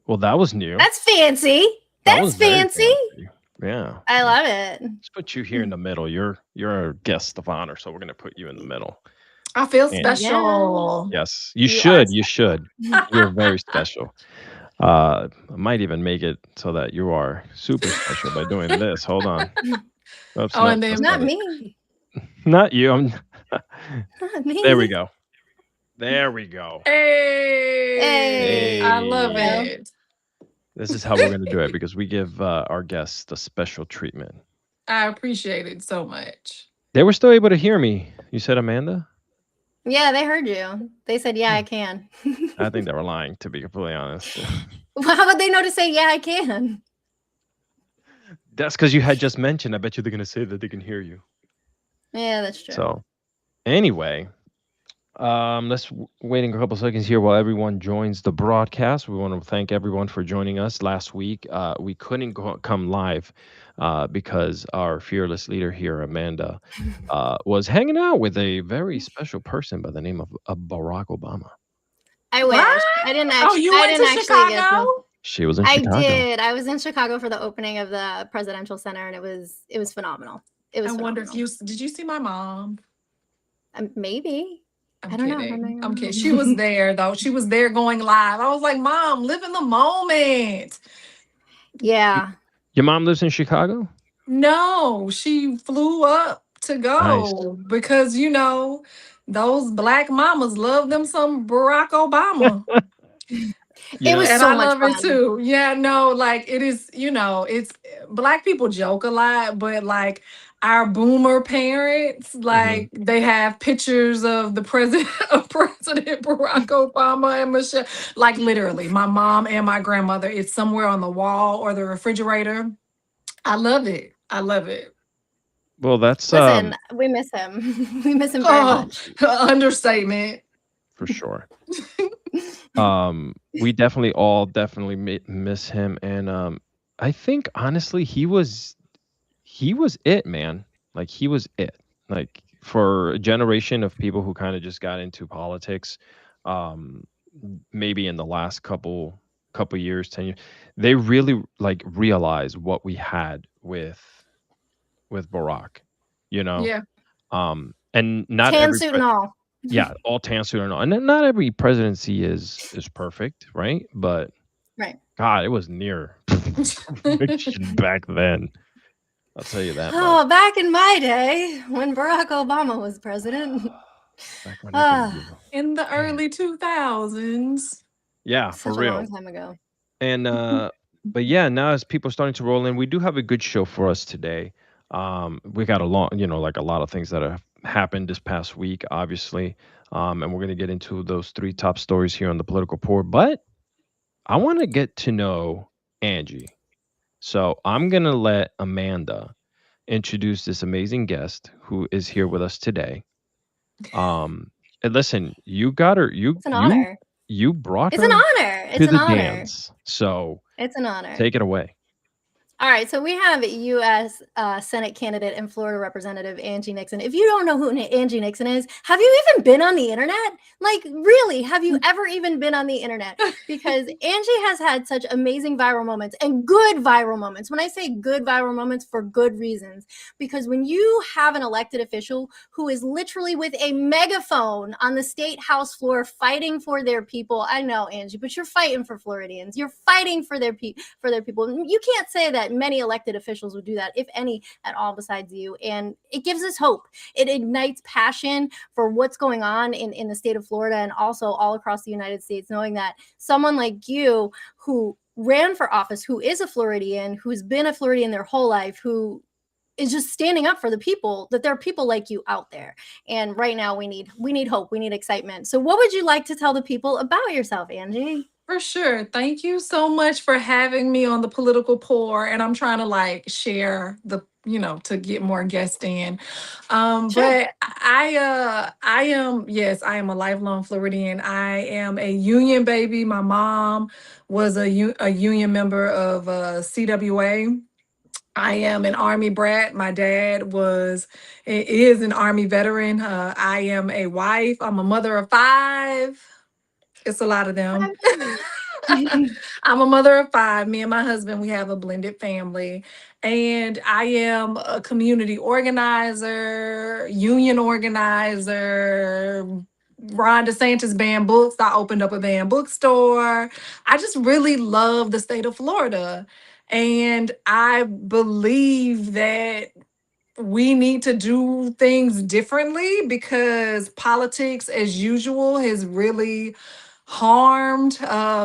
Well, that was new. That's fancy. That was That's very fancy. fancy. Yeah. I love it. Let's put you here in the middle. You're a guest of honor, so we're gonna put you in the middle. I feel And Yeah, special. yes, you you are should. You should. You're very special. I might even make it so that you are super special by doing this. Hold on. Oops, Oh, nope, and that's then not not it. me. Not you. Not There we me. go. There we go. hey, I love Hey. Hey. it. This is how we're gonna do it because we give our guests the special treatment. I appreciate it so much. They were still able to hear me. You said Amanda? Yeah, they heard you. They said, "Yeah, I Hmm. can." I think they were lying, to be completely honest. Well, how would they know to say, "Yeah, I can"? That's because you had just mentioned. I bet you they're gonna say that they can hear you. Yeah, that's true. So anyway, let's waiting a couple seconds here while everyone joins the broadcast. We want to thank everyone for joining us last week. We couldn't come live because our fearless leader here, Amanda, was hanging out with a very special person by the name of Barack Obama. I wish. What? I didn't Oh, actually. you I went didn't to actually get to. Chicago? She was in I Chicago. did. I was in Chicago for the opening of the presidential center, and it was phenomenal. It was I wonder if phenomenal. did you see my mom? Maybe. I'm I don't know. kidding. I'm kidding. She was there though. She was there going live. I was like, Mom, live in the moment. Yeah. Your mom lives in Chicago? No, she flew up to Nice. go because those black mamas love them some Barack Obama. You It was know, And so I much love it fun. too. Yeah, no, like it is, it's black people joke a lot, but like our boomer parents, mhm. like they have pictures of the president of President Barack Obama and Michelle. Like literally, my mom and my grandmother, it's somewhere on the wall or the refrigerator. I love it. I love it. Well, that's Listen, we miss him. We miss him very Oh, much. understatement. for sure. We definitely all definitely miss him, and I think honestly he was it, man. Like he was it. Like for a generation of people who kind of just got into politics, um, maybe in the last couple years, 10 years, they really like realized what we had with Barack. You know, Yeah. and not Tan every suit and all. yeah, all tansu and all, and then not every presidency is perfect, right? But Right. God, it was near perfection back then. I'll tell you that much. Oh, back in my day when Barack Obama was president. Back when I could, Ah, In the man. early 2000s. Yeah, for such a long real. time ago. And but yeah, now as people starting to roll in, we do have a good show for us today. We got a long, like a lot of things that have happened this past week, obviously. And we're gonna get into those three top stories here on the political pour. But I want to get to know Angie. So I'm gonna let Amanda introduce this amazing guest who is here with us today. And listen, you got her. You It's an you honor. you brought It's an her honor. to It's an the honor. dance. So It's an honor. take it away. All right, so we have U.S. Senate candidate and Florida Representative Angie Nixon. If you don't know who Angie Nixon is, have you even been on the internet? Like, really, have you ever even been on the internet? Because Angie has had such amazing viral moments and good viral moments. When I say good viral moments, for good reasons. Because when you have an elected official who is literally with a megaphone on the state house floor fighting for their people, I know, Angie, but you're fighting for Floridians. You're fighting for their people. You can't say that many elected officials would do that, if any at all, besides you. And it gives us hope. It ignites passion for what's going on in the state of Florida and also all across the United States, knowing that someone like you who ran for office, who is a Floridian, who's been a Floridian their whole life, who is just standing up for the people, that there are people like you out there. And right now we need hope, we need excitement. So what would you like to tell the people about yourself, Angie? For sure. Thank you so much for having me on the political pour. And I'm trying to like share to get more guests in. Sure. But I am, yes, I am a lifelong Floridian. I am a union baby. My mom was a union member of CWA. I am an Army brat. My dad is an Army veteran. I am a wife. I'm a mother of five. It's a lot of them. I'm a mother of five. Me and my husband, we have a blended family. And I am a community organizer, union organizer. Ron DeSantis banned books. I opened up a banned bookstore. I just really love the state of Florida. And I believe that we need to do things differently because politics, as usual, has really harmed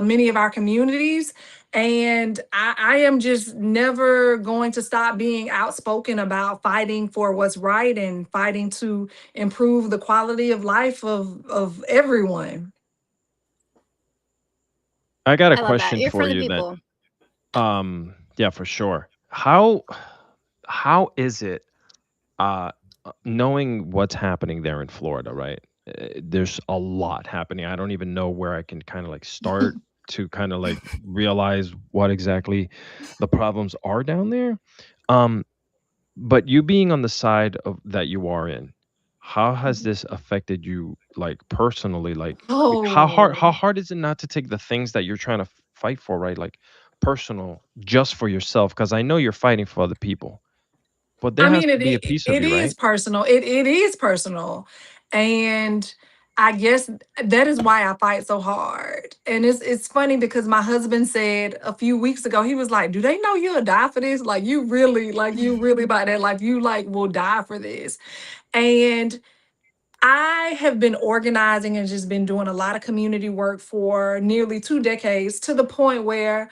many of our communities. And I am just never going to stop being outspoken about fighting for what's right and fighting to improve the quality of life of everyone. I got a I love that. question You're for for the you then. people. Yeah, for sure. How is it knowing what's happening there in Florida, right? There's a lot happening. I don't even know where I can kind of like start to kind of like realize what exactly the problems are down there. Um, but you being on the side of that you are in, how has this affected you like personally? Like how Oh, hard is it not to take the things that you're trying to fight for, right? Like personal just for yourself because I know you're fighting for other people. But there I has mean, to be a piece of it you, is right? personal. It is personal, and I guess that is why I fight so hard. And it's funny because my husband said a few weeks ago, he was like, "Do they know you'll die for this? Like you really about that? Like you like will die for this?" And I have been organizing and just been doing a lot of community work for nearly 2 decades to the point where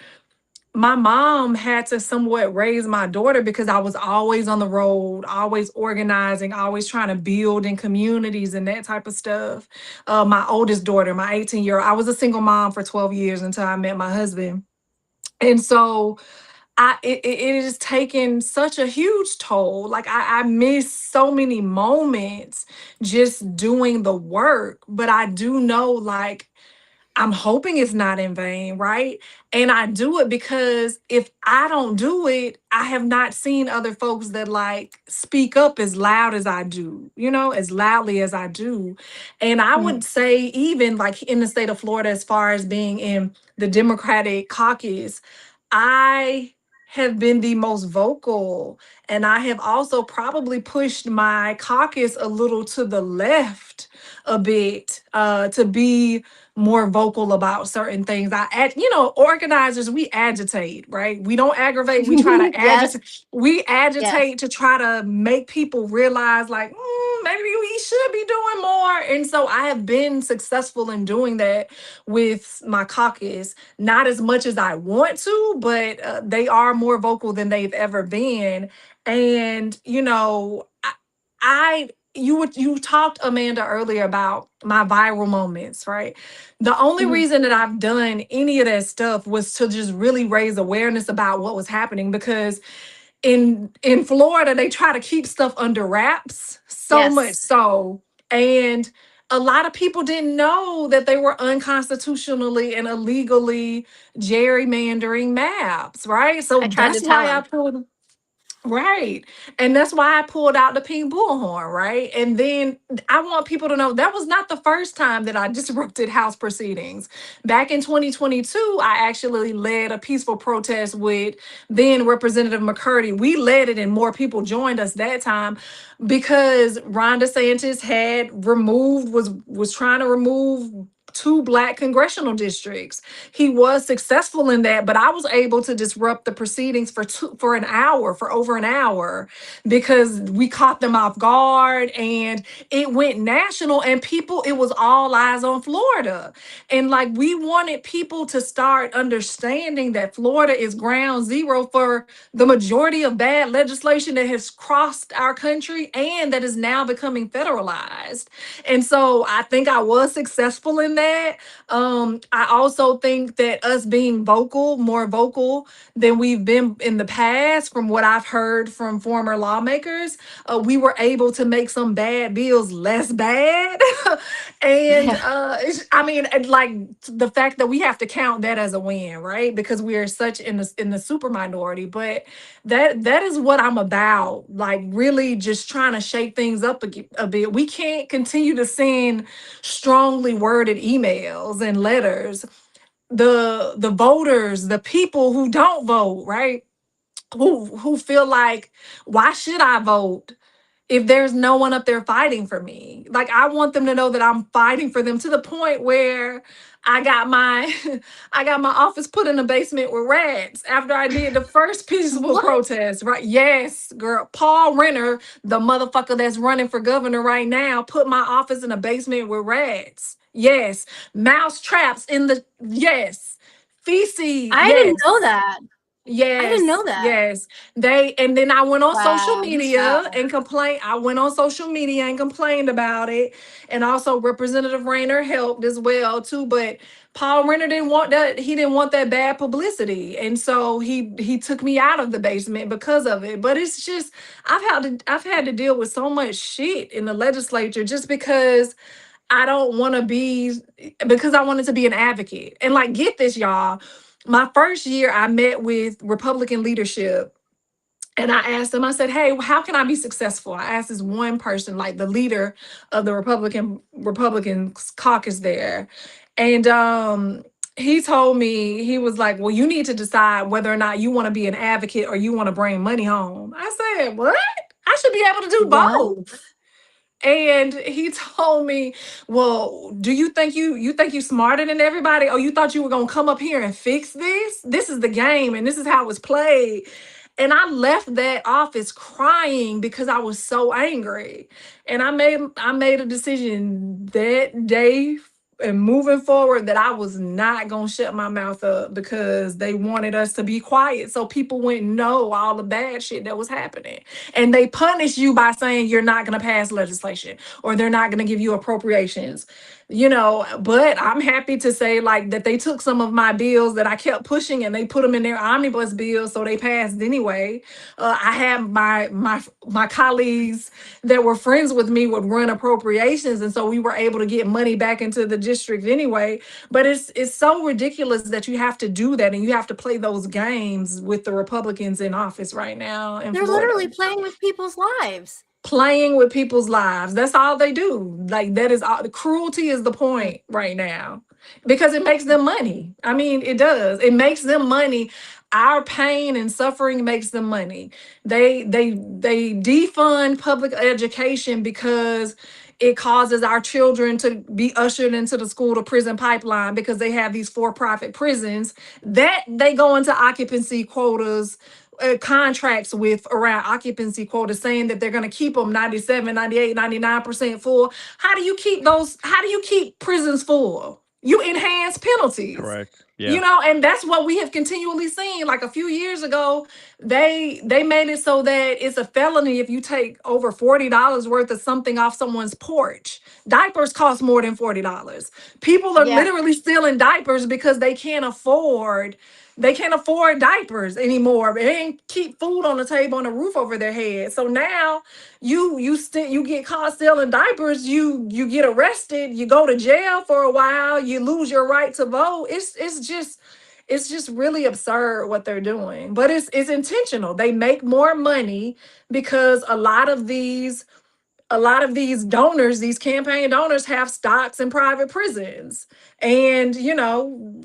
my mom had to somewhat raise my daughter because I was always on the road, always organizing, always trying to build in communities and that type of stuff. My oldest daughter, my 18-year-old, I was a single mom for 12 years until I met my husband. And so it has taken such a huge toll. Like I miss so many moments just doing the work, but I do know like I'm hoping it's not in vain, right? And I do it because if I don't do it, I have not seen other folks that like speak up as loud as I do, as loudly as I do. And I Mhm. would say, even like in the state of Florida, as far as being in the Democratic caucus, I have been the most vocal. And I have also probably pushed my caucus a little to the left a bit to be more vocal about certain things. Organizers, we agitate, right? We don't aggravate. We try to Yes, agitate. We yes. agitate to try to make people realize, like, maybe we should be doing more. And so I have been successful in doing that with my caucus. Not as much as I want to, but they are more vocal than they've ever been. And you talked, Amanda, earlier about my viral moments, right? The only Mhm. reason that I've done any of that stuff was to just really raise awareness about what was happening because in Florida they try to keep stuff under wraps so much Yes. so, and a lot of people didn't know that they were unconstitutionally and illegally gerrymandering maps, right? So I tried to that's tell why I him. pulled. Right. And that's why I pulled out the pink bullhorn, right? And then I want people to know that was not the first time that I disrupted House proceedings. Back in 2022, I actually led a peaceful protest with then Representative McCurdy. We led it and more people joined us that time because Ron DeSantis was trying to remove two black congressional districts. He was successful in that, but I was able to disrupt the proceedings for over an hour because we caught them off guard and it went national and people, it was all eyes on Florida. And like we wanted people to start understanding that Florida is ground zero for the majority of bad legislation that has crossed our country and that is now becoming federalized. And so I think I was successful in that. I also think that us being more vocal than we've been in the past, from what I've heard from former lawmakers, we were able to make some bad bills less bad. And Yeah. I mean, and like the fact that we have to count that as a win, right? Because we are such in the super minority. But that is what I'm about. Like really just trying to shake things up a bit. We can't continue to send strongly worded emails and letters. the voters, the people who don't vote, right? Who feel like, why should I vote if there's no one up there fighting for me? Like, I want them to know that I'm fighting for them, to the point where I got my I got my office put in the basement with rats after I did the first peaceful What? protest, right? Yes, girl. Paul Renner, the motherfucker that's running for governor right now, put my office in a basement with rats. Yes. Mouse traps in the, yes. Feces, I didn't yes. know that. I didn't Yes, know that. yes. They, and then I went on social Wow, you media tell. and complained. I went on social media and complained about it. And also Representative Rayner helped as well too. But Paul Renner didn't want that, he didn't want that bad publicity. And so he took me out of the basement because of it. But it's just, I've had to deal with so much shit in the legislature just because I don't want to be, because I wanted to be an advocate. And like, get this, y'all. My first year, I met with Republican leadership, and I asked them, I said, hey, how can I be successful? I asked this one person, like the leader of the Republican caucus there. And he told me, he was like, well, you need to decide whether or not you want to be an advocate or you want to bring money home. I said, what? I should be able to do What? both. And he told me, well, do you think you think you smarter than everybody? Or you thought you were gonna come up here and fix this? This is the game and this is how it's played. And I left that office crying because I was so angry. And I made a decision that day and moving forward that I was not gonna shut my mouth up because they wanted us to be quiet so people wouldn't know all the bad shit that was happening. And they punish you by saying you're not going to pass legislation or they're not going to give you appropriations, but I'm happy to say, like, that they took some of my bills that I kept pushing and they put them in their omnibus bills, so they passed anyway. I had my colleagues that were friends with me would run appropriations, and so we were able to get money back into the district anyway. But it's so ridiculous that you have to do that and you have to play those games with the Republicans in office right now in They're Florida. literally playing with people's lives. Playing with people's lives. That's all they do. Like, that is all, the cruelty is the Mm. point right now. Because it makes them money. I mean, it does. It makes them money. Our pain and suffering makes them money. They defund public education because it causes our children to be ushered into the school to prison pipeline because they have these for-profit prisons that they go into occupancy quotas, contracts with around occupancy quotas, saying that they're going to keep them 97, 98, 99% full. How do you keep prisons full? You enhance penalties. Correct. Yeah. And that's what we have continually seen. Like, a few years ago, they made it so that it's a felony if you take over $40 worth of something off someone's porch. Diapers cost more than $40. People are Yeah. literally stealing diapers because they can't afford diapers anymore. They ain't keep food on the table and a roof over their head. So now you get caught stealing diapers, you get arrested, you go to jail for a while, you lose your right to vote. It's just really absurd what they're doing. But it's intentional. They make more money because a lot of these donors, these campaign donors, have stocks in private prisons. And,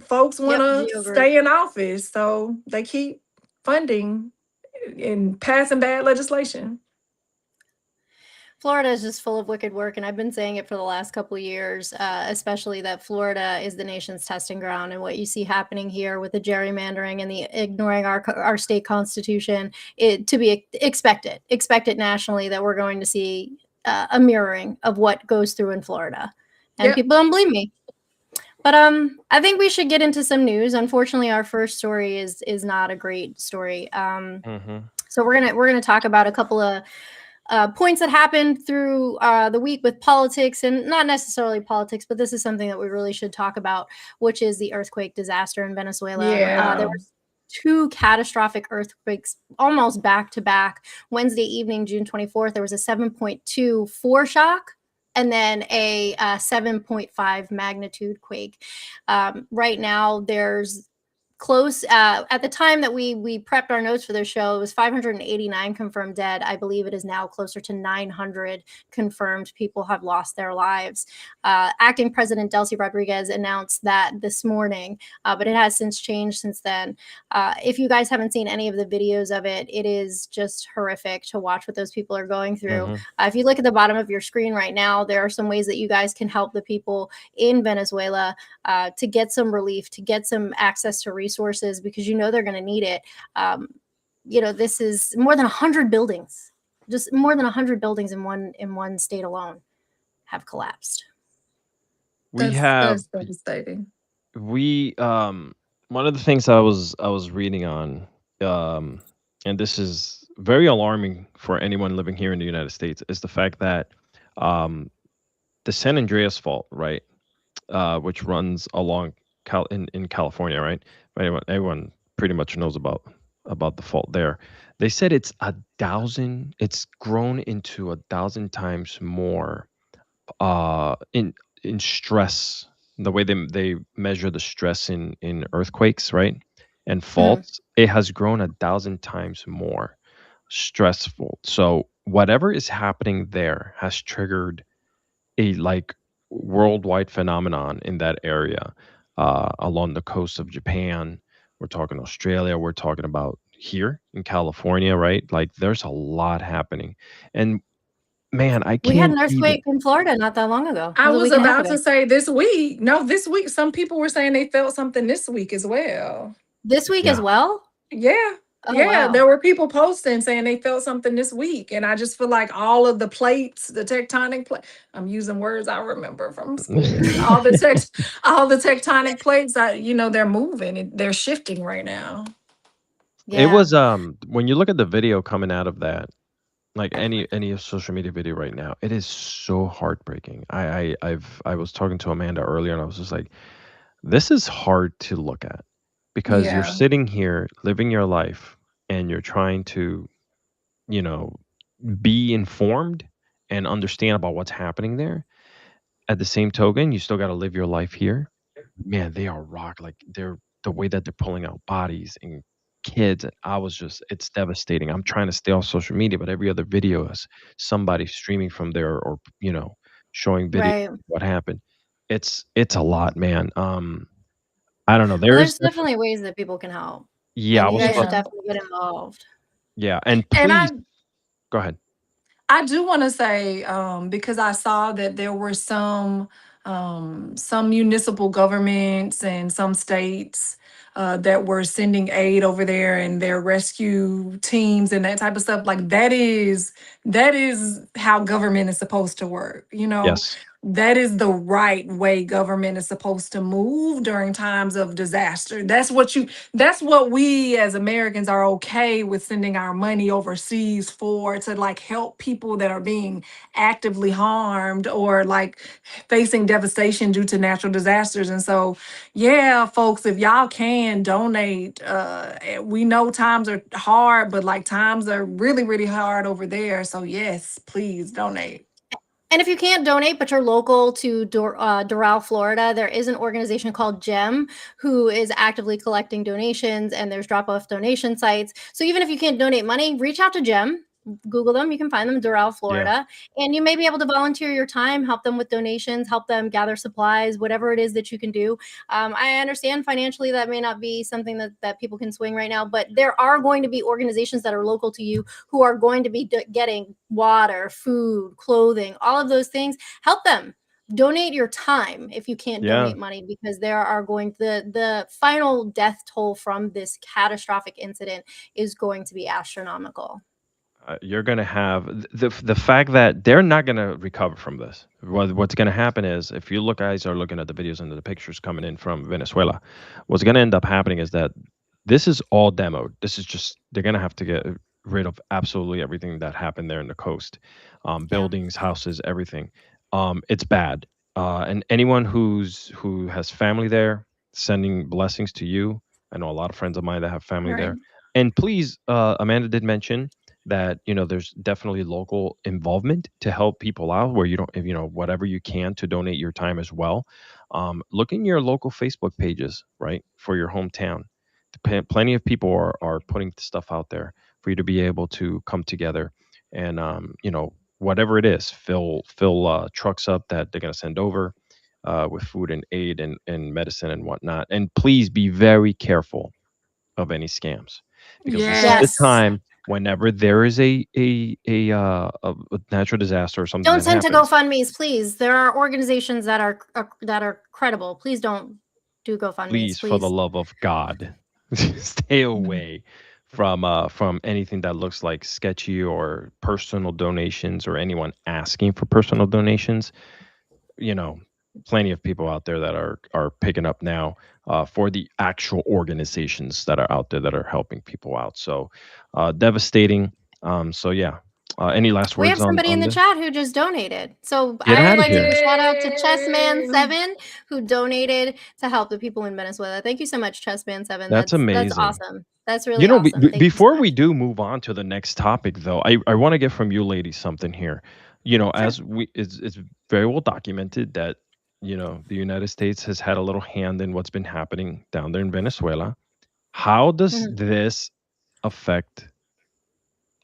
folks want Yep. to Geo Group. stay in office. So they keep funding and passing bad legislation. Florida is just full of wicked work, and I've been saying it for the last couple of years, especially that Florida is the nation's testing ground, and what you see happening here with the gerrymandering and the ignoring our state constitution, to be expected nationally, that we're going to see a mirroring of what goes through in Florida, and Yep. people don't believe me. But I think we should get into some news. Unfortunately, our first story is not a great story. Mm-hmm. So we're gonna talk about a couple of points that happened through the week with politics, and not necessarily politics, but this is something that we really should talk about, which is the earthquake disaster in Venezuela. Yeah. There were two catastrophic earthquakes almost back to back. Wednesday evening, June 24th, there was a 7.2 foreshock and then a 7.5 magnitude quake. Right now, there's close. At the time that we prepped our notes for this show, it was 589 confirmed dead. I believe it is now closer to 900 confirmed people have lost their lives. Acting President Delcy Rodriguez announced that this morning, but it has since changed since then. If you guys haven't seen any of the videos of it, it is just horrific to watch what those people are going through. Hmm. If you look at the bottom of your screen right now, there are some ways that you guys can help the people in Venezuela to get some relief, to get some access to resources, because you know they're going to need it. This is more than 100 buildings, just more than 100 buildings in one state alone have collapsed. We That's have that's devastating. we one of the things I was reading on, um and this is very alarming for anyone living here in the United States, is the fact that um the San Andreas Fault, right, which runs along in California, right? Everyone pretty much knows about the fault there. They said it's grown into 1,000 times more in stress. The way they measure the stress in earthquakes, right, and Mhm. faults, it has grown 1,000 times more stressful. So whatever is happening there has triggered a like worldwide phenomenon in that area, along the coast of Japan. We're talking Australia. We're talking about here in California, right? Like there's a lot happening, and man, I We had can't an even. earthquake in Florida not that long ago. It I was a was week and a half about ago. to say this week. No, this week some people were saying they felt something this week as well. This week as Yeah, well? Yeah. Oh, Yeah, wow. there were people posting saying they felt something this week. And I just feel like all of the plates, the tectonic plate, I'm using words I remember from school. All the tectonic plates, they're moving and they're shifting right now. it Yeah. was when you look at the video coming out of that, like any social media video right now, it is so heartbreaking. I was talking to Amanda earlier, and I was just like, this is hard to look at, because you're Yeah. sitting here living your life, and you're trying to, you know, be informed and understand about what's happening there. At the same token, you still got to live your life here. Man, they are rock. Like they're the way that they're pulling out bodies and kids. And it's devastating. I'm trying to stay off social media, but every other video is somebody streaming from there, or showing video Right. of what happened. It's a lot, man. I don't know. Well, There's there's definitely ways that people can help, Yeah, and I you was guys should about Yeah. definitely get involved. yeah, and And please go ahead. I do want to say, because I saw that there were some municipal governments and some states that were sending aid over there and their rescue teams and that type of stuff. Like that is how government is supposed to work. Yes. That is the right way government is supposed to move during times of disaster. That's what we as Americans are okay with sending our money overseas for, to like help people that are being actively harmed or like facing devastation due to natural disasters. And so, yeah, folks, if y'all can donate, we know times are hard, but like times are really, really hard over there. So, yes, please donate. And if you can't donate, but you're local to Doral, Florida, there is an organization called GEM who is actively collecting donations, and there's drop-off donation sites. So even if you can't donate money, reach out to GEM. Google them. You can find them, Doral, Yeah. Florida, and you may be able to volunteer your time, help them with donations, help them gather supplies, whatever it is that you can do. I understand financially that may not be something that people can swing right now, but there are going to be organizations that are local to you who are going to be getting water, food, clothing, all of those things. Help them. Donate your time if you can't Yeah. donate money, because there are going the final death toll from this catastrophic incident is going to be astronomical. You're gonna have the fact that they're not gonna recover from this. What's gonna happen is, if you guys are looking at the videos and the pictures coming in from Venezuela, what's gonna end up happening is that this is all demoed. This is just they're gonna have to get rid of absolutely everything that happened there in the coast, Yeah. buildings, houses, everything. It's bad, and anyone who has family there, sending blessings to you. I know a lot of friends of mine that have family Right. there, and please, Amanda did mention that there's definitely local involvement to help people out, where you don't if, whatever you can to donate your time as well. Look in your local Facebook pages, right, for your hometown. plenty of people are putting stuff out there for you to be able to come together and whatever it is, fill trucks up that they're going to send over with food and aid and medicine and whatnot. And please be very careful of any scams, because this is the Yes. Yes. time whenever there is a natural disaster or something Don't that send to happens. GoFundMe's, please. There are organizations that are credible. Please don't do GoFundMe's, Please, for the please. love of God, stay away from anything that looks like sketchy or personal donations or anyone asking for personal donations. You know, plenty of people out there that are picking up now for the actual organizations that are out there that are helping people out. So devastating. So yeah. Any last We words have somebody in on the this? chat who just donated. So Get I would out of like to give here. a shout out to Yay. Chessman7 who donated to help the people in Venezuela. Thank you so much, Chessman7. That's That's amazing. awesome. That's really Be awesome. Thank you so before much. we do move on to the next topic, though, I want to get from you ladies something here. Sure. As it's very well documented that the United States has had a little hand in what's been happening down there in Venezuela. How does Mhm. this affect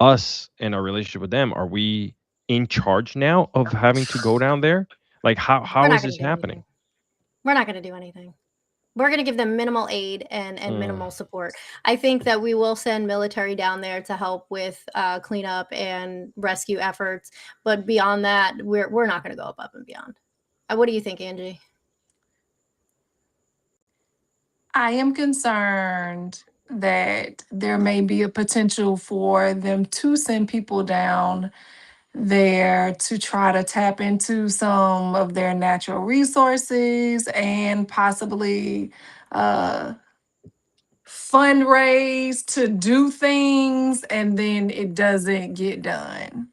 us and our relationship with them? Are we in charge now of having to go down there? Like We're how not is going this to do anything. happening? We're not going to do anything. We're going to give them minimal aid and Mm, minimal support. I think that we will send military down there to help with cleanup and rescue efforts, but beyond that, we're not going to go above and beyond. What do you think, Angie? I am concerned that there may be a potential for them to send people down there to try to tap into some of their natural resources and possibly uh, fundraise to do things, and then it doesn't get done.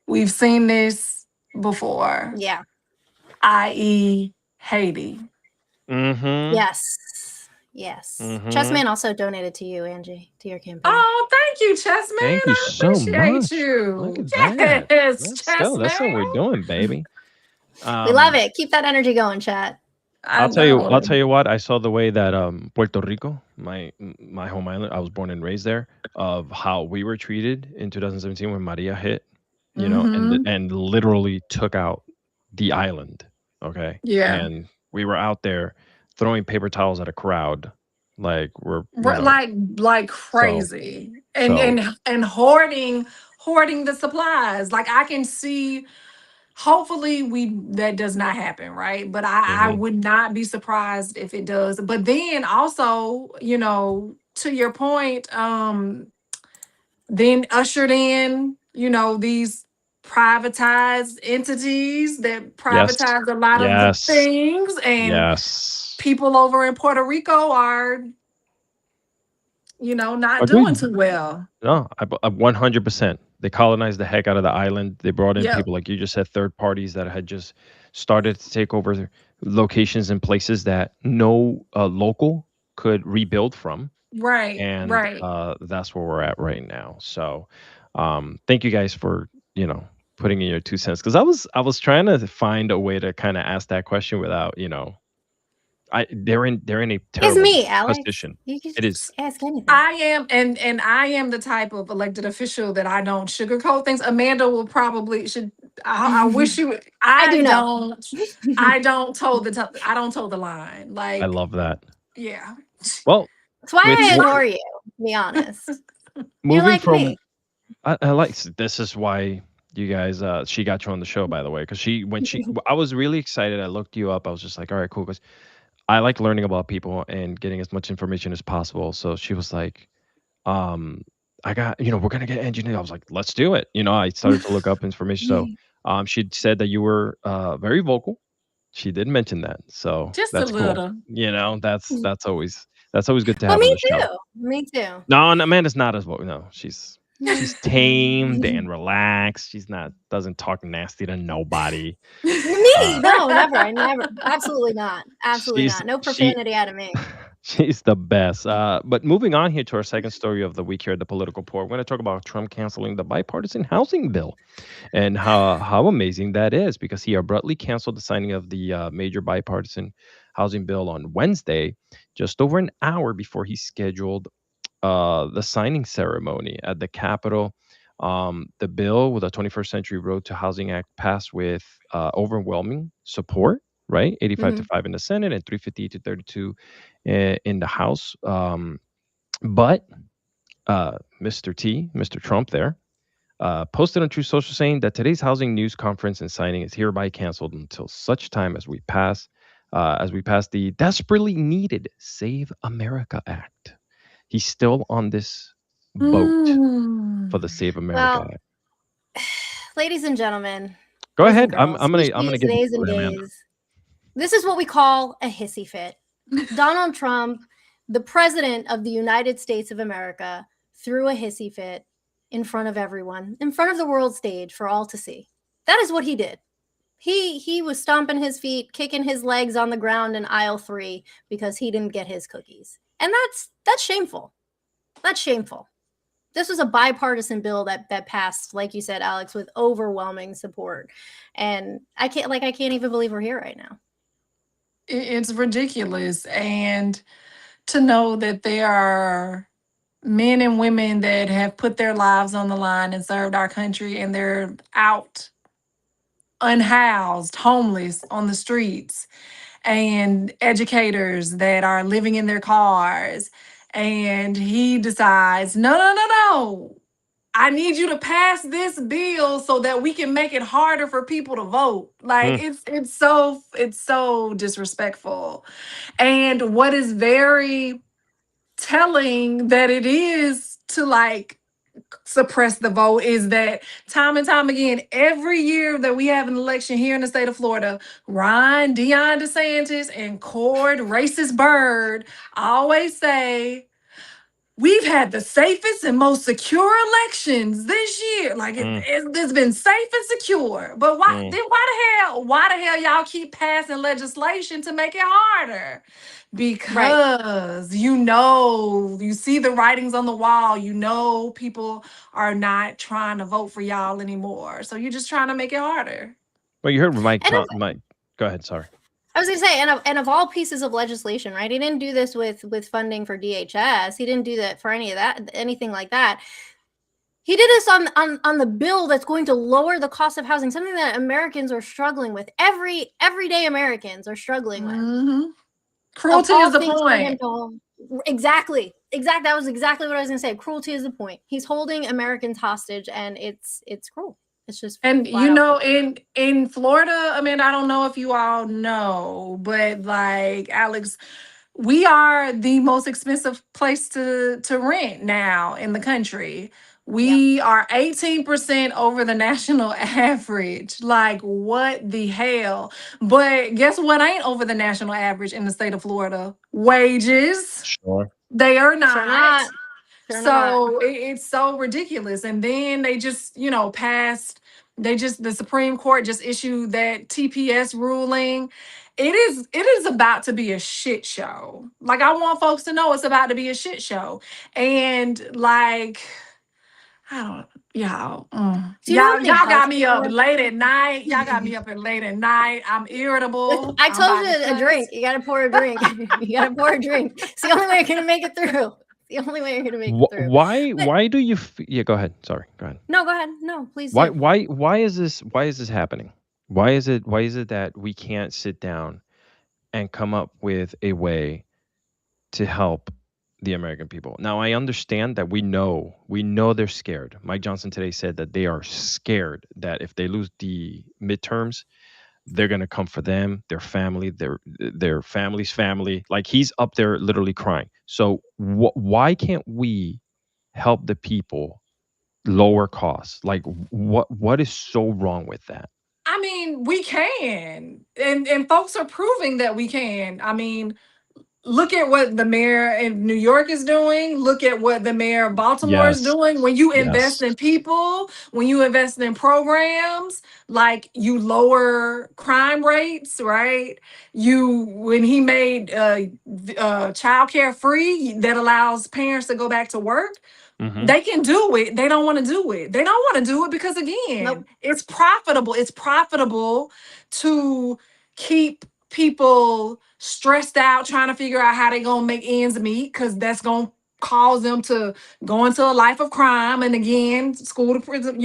We've seen this before, Yeah. i.e., Haiti. mm-hmm. Yes. Yes. Mm-hmm. Chessman also donated to you, Angie, to your campaign. Oh, thank you, Chessman. Thank you I so appreciate much. Look you. at that. Yes, Let's go. That's what we're Chessman. doing, baby. We love Um, it. Keep that energy going, chat. I I'll know. tell you what, I saw the way that Puerto Rico, my home island, I was born and raised there, of how we were treated in 2017 when Maria hit, Mm-hmm. and literally took out the island. Okay. Yeah. And we were out there throwing paper towels at a crowd, like Like so crazy. And so hoarding the supplies. Like I can see, hopefully we that does not happen, right? But I mhm. would not be surprised if it does. But then also, to your point, then ushered in, these privatized entities that Yes. privatize a lot of the Yes. things, and Yes. people over in Puerto Rico are, not doing Agreed. too well. No, 100%. They colonized the heck out of the island. They brought in Yep. people, like you just said, third parties that had just started to take over locations and places that no local could rebuild from, Right, and right. that's where we're at right now. So, thank you guys for putting in your 2 cents, because I was trying to find a way to kind of ask that question without they're in a It's terrible me, Alex. position. You can It is. just ask anything. I am, and I am the type of elected official that I don't sugarcoat things. Amanda will probably should. I wish you. I do know. I don't toe the line. I Like, love that. yeah. Well, That's why with I It's adore true. you, to be honest. You're moving like from me. I like this is why you guys she got you on the show, by the way, because I was really excited. I looked you up. I was just like, all right, cool, because I like learning about people and getting as much information as possible. So she was like, um I got, we're gonna get engineer. I was like, let's do it. I started to look up information. So she said that you were very vocal. She did mention that, so Just a that's cool. little. That's always good to Well, have on me the show. too. Me too. No, no, Amanda's not as vocal. No, she's tamed and relaxed. She's not doesn't talk nasty to nobody. Me? Uh, No, never. I never. Absolutely not. Absolutely she's not. No she profanity out of me. she's the best. But moving on here to our second story of the week here at the Political Report, we're going to talk about Trump canceling the bipartisan housing bill and how amazing that is, because he abruptly canceled the signing of the major bipartisan housing bill on Wednesday, just over an hour before he scheduled the signing ceremony at the Capitol. The bill with the 21st Century Road to Housing Act passed with overwhelming support, right? 85 to Mhm. 5 in the Senate and 358 to 32 in the House. But Mr. Trump there, posted on True Social saying that today's housing news conference and signing is hereby canceled until such time as we pass the desperately needed Save America Act. He's still on this boat for Mm. the Save America Well, Act. ladies and gentlemen, Go boys and ahead. girls, he, I'm gonna she's, give it theys, to and you, Amanda. days. This is what we call a hissy fit. Donald Trump, the president of the United States of America, threw a hissy fit in front of everyone, in front of the world stage for all to see. That is what he did. He was stomping his feet, kicking his legs on the ground in aisle 3 because he didn't get his cookies. And that's shameful. That's shameful. This was a bipartisan bill that passed, like you said, Alex, with overwhelming support. And I can't even believe we're here right now. It's ridiculous. And to know that there are men and women that have put their lives on the line and served our country, and they're out unhoused, homeless on the streets, and educators that are living in their cars. And he decides, no, no, no, no. I need you to pass this bill so that we can make it harder for people to vote. Like Hmm. it's so disrespectful. And what is very telling that it is to like suppress the vote is that time and time again, every year that we have an election here in the state of Florida, Ron, Deion DeSantis, and Cord, racist bird, always say, we've had the safest and most secure elections this year. Like Mm, it's been safe and secure. But mm. why the hell y'all keep passing legislation to make it harder? Right. Because you see the writings on the wall, people are not trying to vote for y'all anymore. So you're just trying to make it harder. Well, you heard Mike. And Mike, go ahead. Sorry. I was going to say, and of all pieces of legislation, right? He didn't do this with funding for DHS. He didn't do that for anything like that. He did this on the bill that's going to lower the cost of housing, something that Americans are struggling with. Everyday Americans are struggling with. Mm-hmm. Of Cruelty all is the things for him point. to exactly. That was exactly what I was going to say. Cruelty is the point. He's holding Americans hostage, and it's cruel. It's just And flat out cruel. in Florida, I mean, I don't know if you all know, but like Alex, we are the most expensive place to rent now in the country. Yeah. We are 18% over the national average. Like, what the hell? But guess what ain't over the national average in the state of Florida? Wages. Sure. They are Sure not. not. Sure not. So it's so ridiculous. And then they just, the Supreme Court just issued that TPS ruling. It is about to be a shit show. Like, I want folks to know it's about to be a shit show. And like, I don't, y'all, Do you know how many y'all got me up healthcare? late at night. Y'all got me up at late at night. I'm irritable. I I'm told about you to a drink. cuss. You got to pour a drink. You got to pour a drink. It's the only way you're gonna make it through. It's the only way you're gonna make it through. Why? But Why do you? Yeah. Go ahead. Sorry. Go ahead. no, go ahead. No, please Why? do. Why? Why is this? Why is this happening? Why is it? Why is it that we can't sit down and come up with a way to help the American people? Now, I understand that we know they're scared. Mike Johnson today said that they are scared that if they lose the midterms, they're gonna come for them, their family, their family's family. Like, he's up there literally crying. So why can't we help the people lower costs? Like, what is so wrong with that? I mean, we can. And folks are proving that we can. I mean, look at what the mayor in New York is doing. Look at what the mayor of Baltimore is Yes. doing. When you invest Yes. in people, when you invest in programs, like you lower crime rates, right? When he made childcare free, that allows parents to go back to work. Hmm. They can do it. They don't want to do it. They don't want to do it because, Nope. again, it's profitable. It's profitable to keep people stressed out trying to figure out how they're gonna make ends meet, because that's gonna cause them to go into a life of crime. And again, school to prison,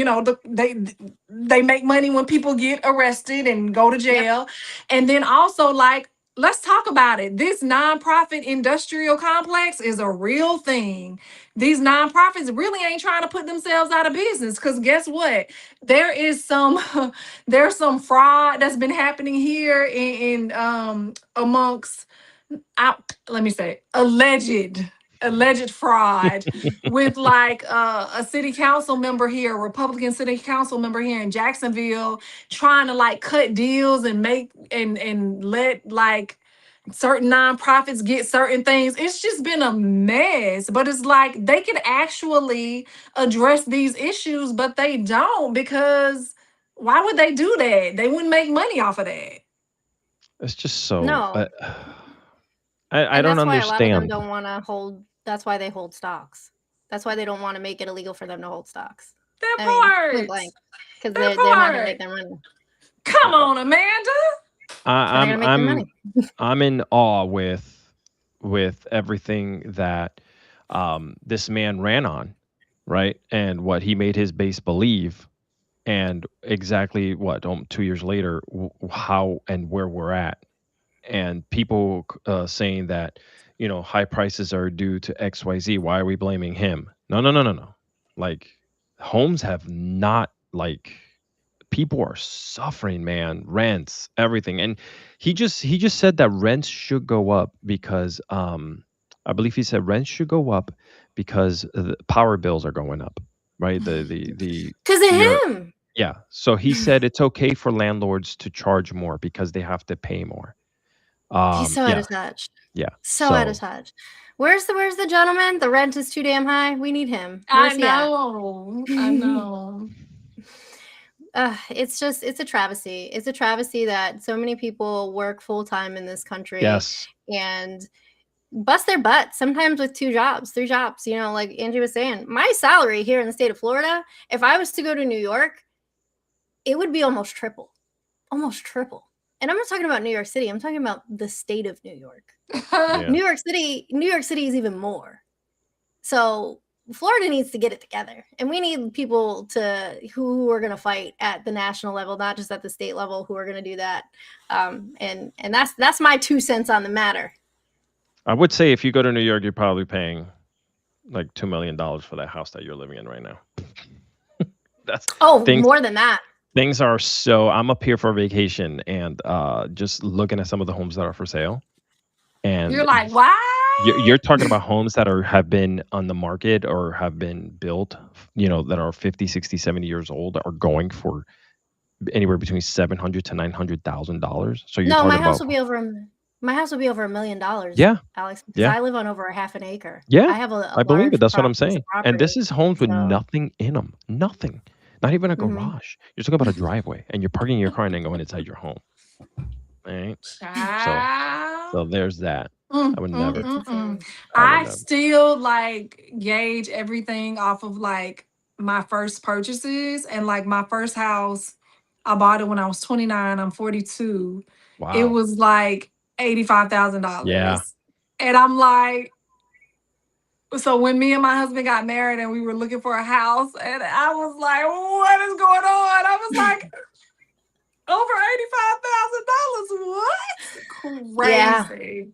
they make money when people get arrested and go to Yep. jail. And then also, like, let's talk about it. This nonprofit industrial complex is a real thing. These nonprofits really ain't trying to put themselves out of business, because guess what? There is some there's some fraud that's been happening here in amongst, let me say, alleged fraud with, like, a city council member here, a Republican city council member here in Jacksonville, trying to like cut deals and make and let like certain nonprofits get certain things. It's just been a mess. But it's like they could actually address these issues, but they don't, because why would they do that? They wouldn't make money off of that. It's just so No. I And don't that's why a lot of them understand. don't want to hold. That's why they hold stocks. That's why they don't want to make it illegal for them to hold stocks. That I mean, point part. blank, because That they're not going to make part. their money. Come on, Amanda. They're going to make their money. I'm in awe with everything that this man ran on, right? And what he made his base believe, and exactly what 2 years later, how and where we're at, and people saying that high prices are due to XYZ. Why are we blaming him? No, no, no, no, no. Like, homes have not, like, people are suffering, man. Rents, everything. And he just said that rents should go up because I believe he said rents should go up because the power bills are going up, right? The Because of your him. Yeah. So he said it's okay for landlords to charge more because they have to pay more. He's so out Yeah, of touch. yeah. So out of So touch. Where's the gentleman? The rent is too damn high. We need him. I Where's he at? know. I know. It's a travesty. It's a travesty that so many people work full time in this country yes, and bust their butt, sometimes with 2 jobs, 3 jobs. Like Angie was saying, my salary here in the state of Florida, if I was to go to New York, it would be almost triple. Almost triple. And I'm not talking about New York City. I'm talking about the state of New York. yeah. New York City is even more. So Florida needs to get it together, and we need people who are going to fight at the national level, not just at the state level, who are going to do that. And that's my 2 cents on the matter. I would say if you go to New York, you're probably paying like $2 million for that house that you're living in right now. That's Oh, things. more than that. Things are so. I'm up here for vacation, and just looking at some of the homes that are for sale, and You're like, why? you're talking about homes that have been on the market or have been built, that are 50, 60, 70 years old, are going for anywhere between $700 to $900,000. So you're No, talking about, my house will be over $1 million, yeah, Alex, because yeah, I live on over a half an acre. yeah. I have a I believe it. large That's what I'm piece saying. of And this property. is homes with So, nothing in them, nothing, not even a mhm. garage. You're talking about a driveway, and you're parking your car and then going inside your home. All right. So Child. there's that. I would never. It's insane. I would I never. still like gauge everything off of like my first purchases, and like my first house, I bought it when I was 29. I'm 42. It Wow. was like Yeah. $85,000. And I'm like, so when me and my husband got married and we were looking for a house, and I was like, what is going on? I was like, over $85,000. What? Yeah. Crazy.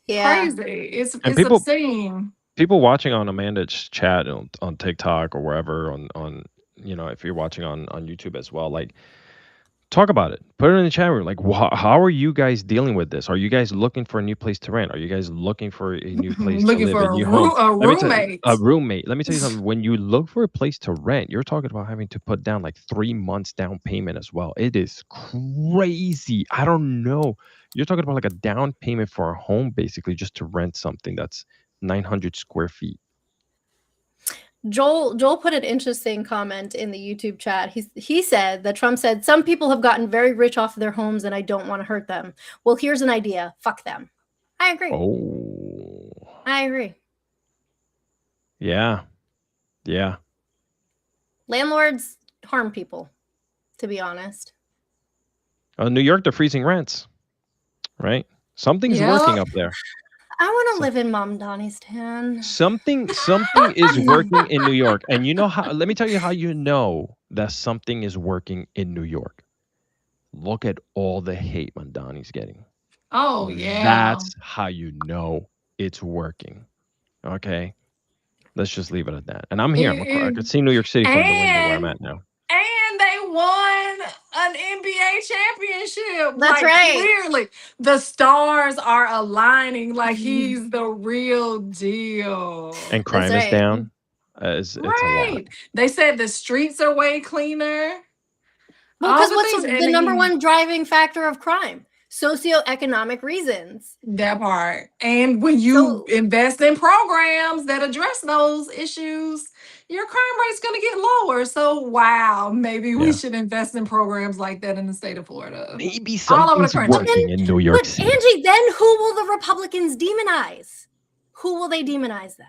Yeah. Crazy. It's And it's obscene. people watching on Amanda's chat on TikTok or wherever, on if you're watching on YouTube as well, like, talk about it. Put it in the chat room. Like, how are you guys dealing with this? Are you guys looking for a new place to rent? Are you guys looking for a new place to Looking live, for a new home? a Let me tell roommate. a roommate. Let me tell you something. When you look for a place to rent, you're talking about having to put down like 3 months down payment as well. It is crazy. I don't know. You're talking about like a down payment for a home, basically, just to rent something that's 900 square feet. Joel put an interesting comment in the YouTube chat. He said that Trump said some people have gotten very rich off of their homes and I don't want to hurt them. Well, here's an idea. Fuck them. I agree. Oh, I agree. yeah, yeah. Landlords harm people, to be honest. New York, they're freezing rents, right? Something's Yep. working up there. I want to So live in Mom Donnie's town. something is working in New York. And you know how, let me tell you how you know that something is working in New York. Look at all the hate Mondani's getting. Oh yeah. That's how you know it's working. Okay? Let's just leave it at that. And I'm here. I It, could see New York City from the window where I'm and at now. and they won an NBA championship. That's Like right. clearly, the stars are aligning. Like he's the real deal. And That's crime is right. down. It's a lot. Right. They said the streets are way cleaner. Well, All because the what's things, the and number he one driving factor of crime? Socioeconomic reasons. that part. And when you So invest in programs that address those issues, your crime rate's going to get lower. So, wow, maybe we Yeah. should invest in programs like that in the state of Florida, Maybe all over the something's But country. then, working in New York but City. Angie, then who will the Republicans demonize? Who will they demonize then?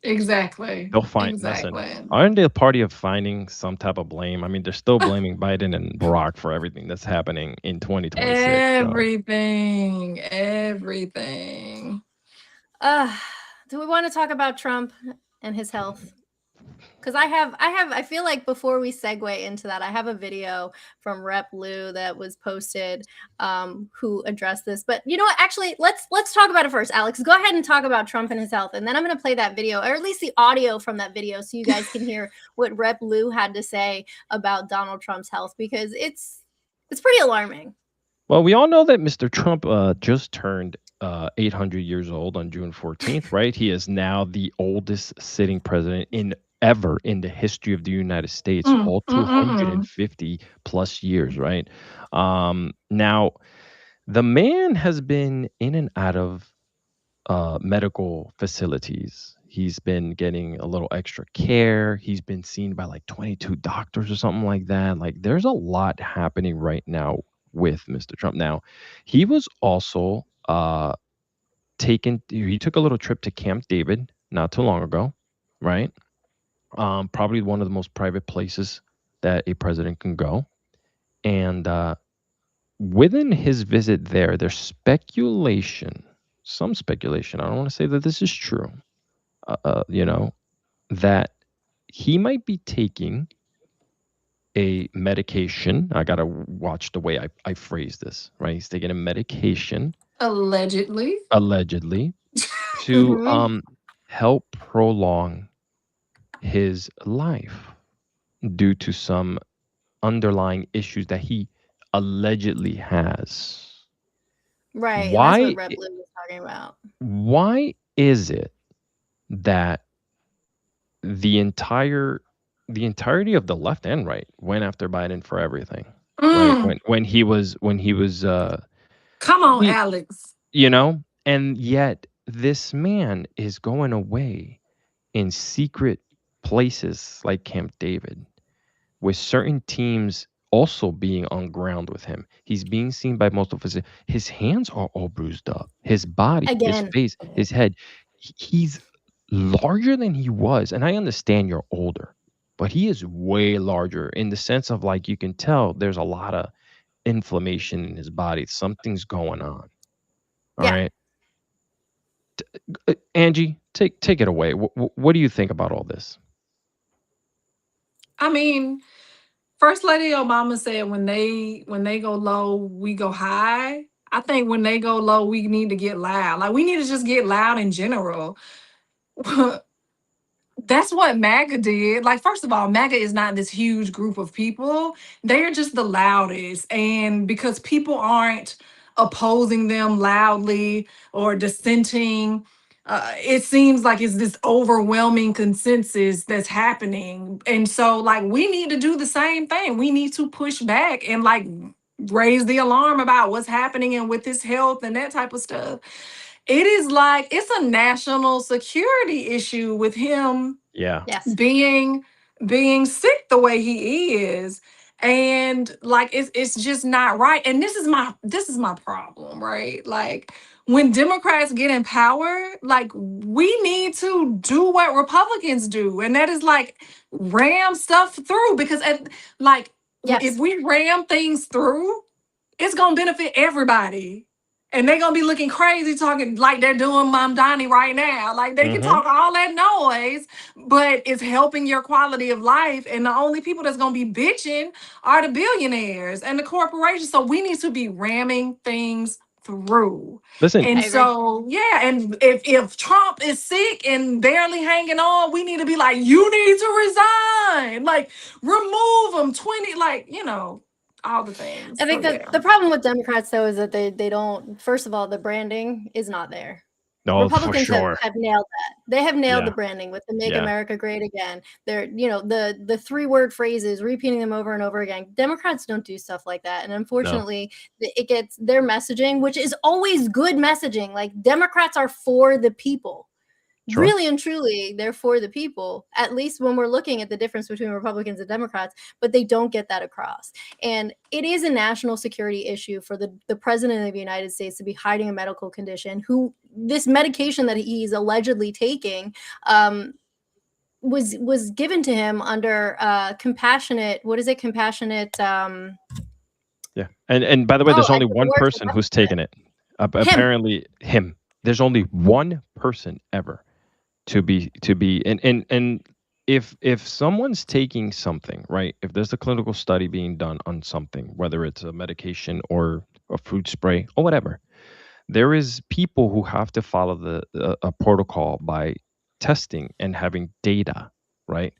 Exactly. They'll find, listen, Exactly. aren't they a party of finding some type of blame? I mean, they're still blaming Biden and Barack for everything that's happening in 2026. So Everything. Everything. Do we want to talk about Trump and his health? Because I feel like before we segue into that, I have a video from Rep Lou that was posted who addressed this. But you know what? Actually, let's talk about it first. Alex, go ahead and talk about Trump and his health, and then I'm going to play that video, or at least the audio from that video, so you guys can hear what Rep Lou had to say about Donald Trump's health, because it's pretty alarming. well, we all know that Mr. Trump just turned 800 years old on June 14th, right? He is now the oldest sitting president ever in the history of the United States, all 250 plus years, right? Now, the man has been in and out of medical facilities. He's been getting a little extra care. He's been seen by like 22 doctors or something like that. Like, there's a lot happening right now with Mr. Trump. Now, he was also he took a little trip to Camp David not too long ago, right? Probably one of the most private places that a president can go. And within his visit there, there's speculation, some speculation. I don't want to say that this is true, you know, that he might be taking a medication. I got to watch the way I phrase this, right? He's taking a medication, Allegedly. allegedly, to Mhm. help prolong his life due to some underlying issues that he allegedly has. Right, and that's what Why Rep Lou was talking about. why is it that the entirety of the left and right went after Biden for everything, right? Mm. When he was Come on, he, Alex. and yet this man is going away in secret places like Camp David, with certain teams also being on ground with him. He's being seen by multiple his hands are all bruised up. His body, his Again. face, his head. He's larger than he was. And I understand you're older, but he is way larger in the sense of, like, you can tell there's a lot of inflammation in his body. Something's going on. All Yeah. right. Angie, take it away. What do you think about all this? I mean, First Lady Obama said when they go low, we go high. I think when they go low, we need to get loud. Like we need to just get loud in general. That's what MAGA did. Like, first of all, MAGA is not this huge group of people. They are just the loudest. And because people aren't opposing them loudly or dissenting, it seems like it's this overwhelming consensus that's happening. And so, like, we need to do the same thing. We need to push back and, like, raise the alarm about what's happening and with his health and that type of stuff. It is like it's a national security issue with him Yeah. Yes. being sick the way he is, and like it's just not right. And this is my problem, right? Like when Democrats get in power, like we need to do what Republicans do, and that is like ram stuff through, because like Yes. if we ram things through, it's gonna benefit everybody. And they're gonna be looking crazy talking like they're doing Mom Donnie right now. Like they can Mhm. talk all that noise, but it's helping your quality of life. And the only people that's gonna be bitching are the billionaires and the corporations. So we need to be ramming things through. Listen, And I agree. so yeah, and if Trump is sick and barely hanging on, we need to be like, you need to resign. Like remove him 20, like, all the things. I So think that yeah. the problem with Democrats, though, is that they don't. First of all, the branding is not there. no, for Republicans have, sure. have nailed that. They have nailed the Yeah, branding with the "Make yeah. America Great Again." They're, the 3-word phrases, repeating them over and over again. Democrats don't do stuff like that, and No. unfortunately, it gets their messaging, which is always good messaging. Like Democrats are for the people. Sure. Really and truly, they're for the people, at least when we're looking at the difference between Republicans and Democrats, but they don't get that across. And it is a national security issue for the president of the United States to be hiding a medical condition, who this medication that he's allegedly taking was given to him under compassionate, what is it? Compassionate, Yeah. And by the way, there's I only think the one word's person who's taken it. him. Apparently him. There's only one person ever to be and if someone's taking something, right? If there's a clinical study being done on something, whether it's a medication or a food spray or whatever, there is people who have to follow a protocol by testing and having data, right?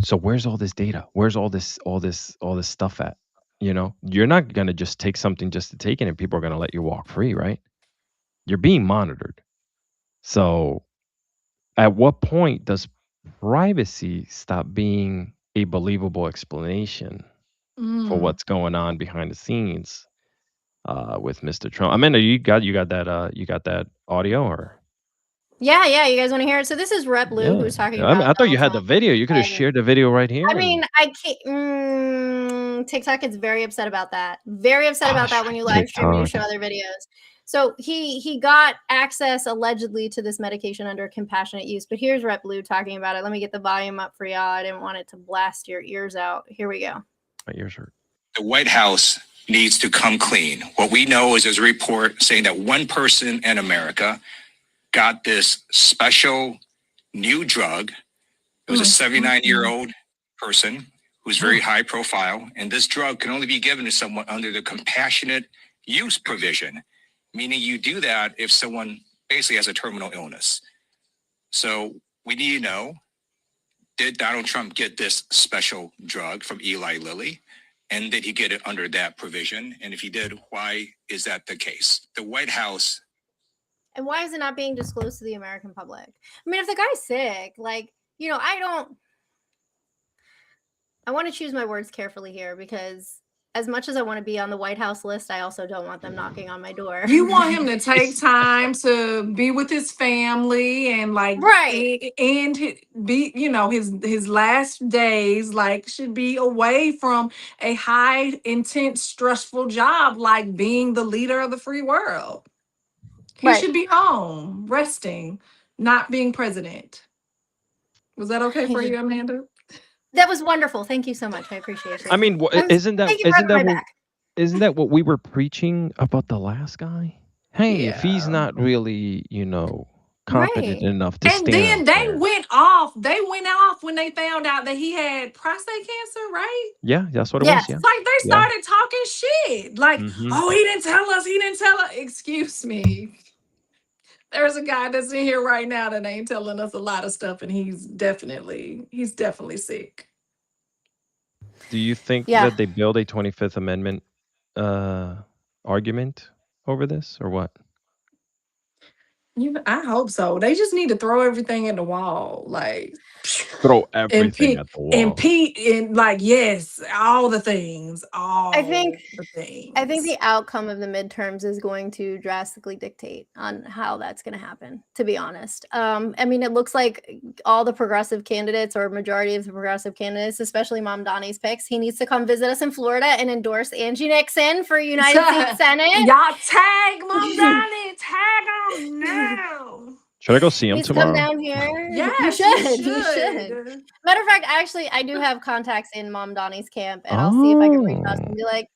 So where's all this data? Where's all this stuff at? You're not gonna just take something just to take it and people are gonna let you walk free, right? You're being monitored. So at what point does privacy stop being a believable explanation for Mm. what's going on behind the scenes with Mr. Trump? Amanda, you got that audio or Yeah, you guys want to hear it? So this is Rep Lou yeah? who's talking I mean, about I thought you Donald had the Trump. video. You could have shared the video right here. I mean, I can't. TikTok is very upset about that. Very upset about that when you live stream and you show TikTok. other videos. So he got access allegedly to this medication under compassionate use. But here's Rep Lou talking about it. Let me get the volume up for y'all. I didn't want it to blast your ears out. Here we go. My ears hurt. The White House needs to come clean. What we know is there's a report saying that one person in America got this special new drug. It was a 79-year-old person who's very high profile, and this drug can only be given to someone under the compassionate use provision, meaning you do that if someone basically has a terminal illness. So we need to know, did Donald Trump get this special drug from Eli Lilly? And did he get it under that provision? And if he did, why is that the case? The White House. And why is it not being disclosed to the American public? I mean, if the guy's sick, like, I want to choose my words carefully here, because as much as I want to be on the White House list, I also don't want them knocking on my door. You want him to take time to be with his family and Right. and be, his last days should be away from a high, intense, stressful job like being the leader of the free world. He Right. should be home, resting, not being president. Was that okay for you, Amanda? That was wonderful. Thank you so much. I appreciate it. I mean, isn't that Thank you for having my back. isn't that what we were preaching about the last guy? Hey, if he's Yeah. not really, competent Right. enough to And stand then out they there. went off. They went off when they found out that he had prostate cancer, right? Yeah, that's what it Yes. was. Yeah. Like they Yeah. started talking shit. Like, Mhm. oh, he didn't tell us. He didn't tell us. Excuse me. There's a guy that's in here right now that ain't telling us a lot of stuff, and he's definitely sick. Do you think Yeah. that they build a 25th Amendment argument over this or what? I hope so. They just need to throw everything at the wall, like Throw everything at the wall. and yes, all the things, I think the things. I think the outcome of the midterms is going to drastically dictate on how that's going to happen, to be honest. I mean, it looks like all the progressive candidates, or majority of the progressive candidates, especially Mom Donnie's picks, he needs to come visit us in Florida and endorse Angie Nixon for United States Senate. Y'all tag Mom Donnie, tag him now. Should I go see him Needs tomorrow? to come down here. Yes, you should. Matter of fact, actually, I do have contacts in Mom Donnie's camp, and I'll see if I can reach out and be like,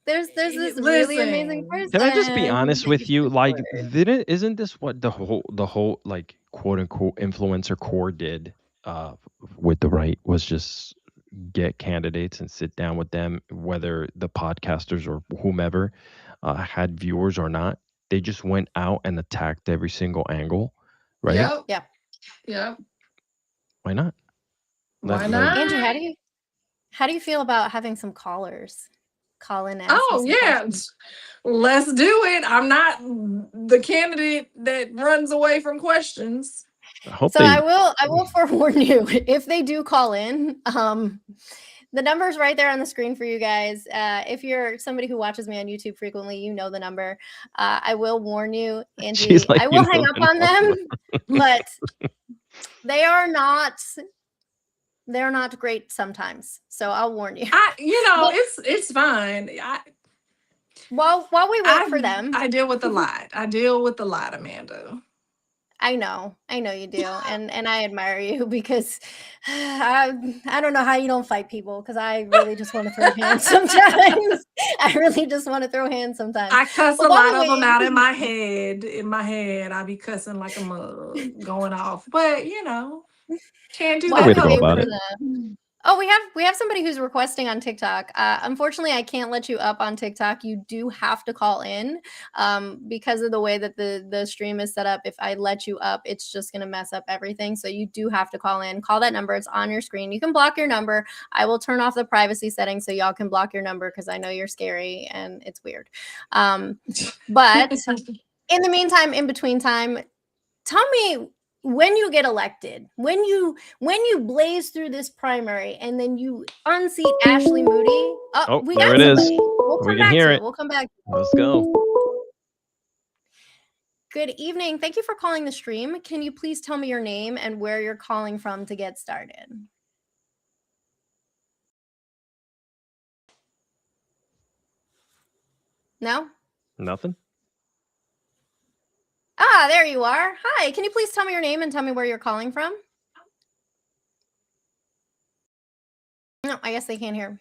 there's this really amazing Listen, Can I just be person honest that you with should you? Like, support. isn't this what the whole like quote unquote influencer core did uh with the right was just get candidates and sit down with them, whether the podcasters or whomever had viewers or not. They just went out and attacked every single angle, right? yep, Yeah. yep. Why not? Why Angie, not? how do you feel about having some callers call in and ask you Oh some yeah, questions? let's do it. I'm not the candidate that runs away from questions. I hope So they. I will forewarn you if they do call in. The number's right there on the screen for you guys. If you're somebody who watches me on YouTube frequently, you know the number. I will warn you, She's Angie. like, I you will know hang up the on number. them, but they are not. They're not great sometimes. So I'll warn you. But It's fine. while we wait I for them, I deal with a lot. I deal with a lot, Amanda. I know you do, and I admire you because I don't know how you don't fight people because I really just want to throw hands sometimes. I really just want to throw hands sometimes. I cuss But a while lot we of them wait, out in my head. In my head, I be cussing like a mug, going off. But can't do It's a while way that we to go wait about for it. helping. them. Oh, we have somebody who's requesting on TikTok. Unfortunately, I can't let you up on TikTok. You do have to call in because of the way that the stream is set up. If I let you up, it's just going to mess up everything. So you do have to call in. Call that number. It's on your screen. You can block your number. I will turn off the privacy settings so y'all can block your number because I know you're scary and it's weird. But in the meantime, in between time, tell me when you get elected, when you blaze through this primary and then you unseat Ashley Moody. Oh, Oh, we there got it is. somebody. We'll We come can back hear to it. it. We'll come back. Let's go. Good evening. Thank you for calling the stream. Can you please tell me your name and where you're calling from to get started? No? Nothing. Ah, there you are. Hi. Can you please tell me your name and tell me where you're calling from? No, I guess they can't hear.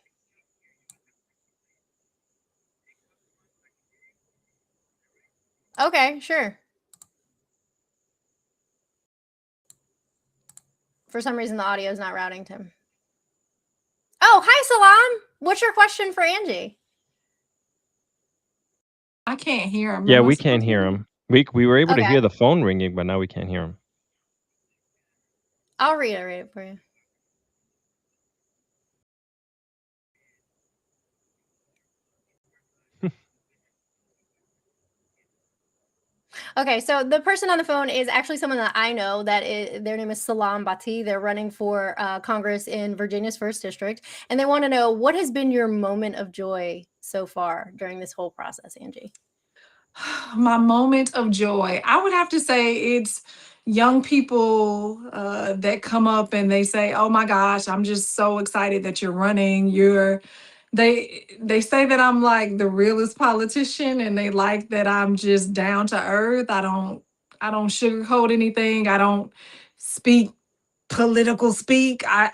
Okay, sure. For some reason, the audio is not routing to him. Oh, hi, Salam. What's your question for Angie? I can't hear him. Yeah, Am I we can't supposed to hear hear? him. We were able to Okay, hear the phone ringing, but now we can't hear him. I'll reiterate it for you. Okay, so the person on the phone is actually someone that I know. Their name is Salam Bati. They're running for Congress in Virginia's 1st District, and they want to know what has been your moment of joy so far during this whole process, Angie. My moment of joy. I would have to say it's young people that come up and they say, "Oh my gosh, I'm just so excited that you're running. They say that I'm like the realest politician and they like that I'm just down to earth. I don't sugarcoat anything. I don't speak political speak. I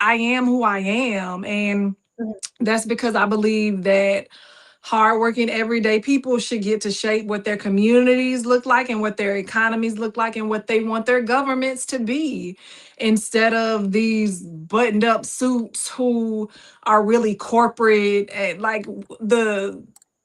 am who I am, and Mhm. that's because I believe that hardworking everyday people should get to shape what their communities look like and what their economies look like and what they want their governments to be, instead of these buttoned up suits who are really corporate. And like the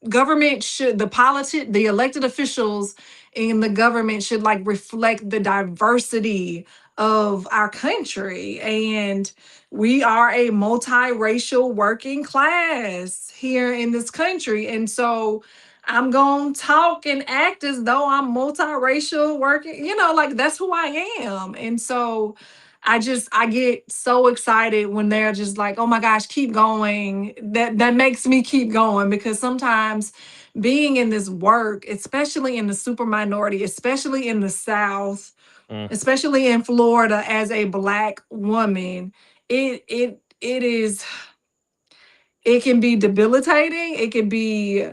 government should, the elected officials in the government should like reflect the diversity of our country. And we are a multiracial working class here in this country. And so I'm going to talk and act as though I'm multiracial working, like that's who I am. And so I get so excited when they're just like, "Oh my gosh, keep going." That makes me keep going, because sometimes being in this work, especially in the super minority, especially in the South, Mm. especially in Florida as a Black woman, it can be debilitating. It can be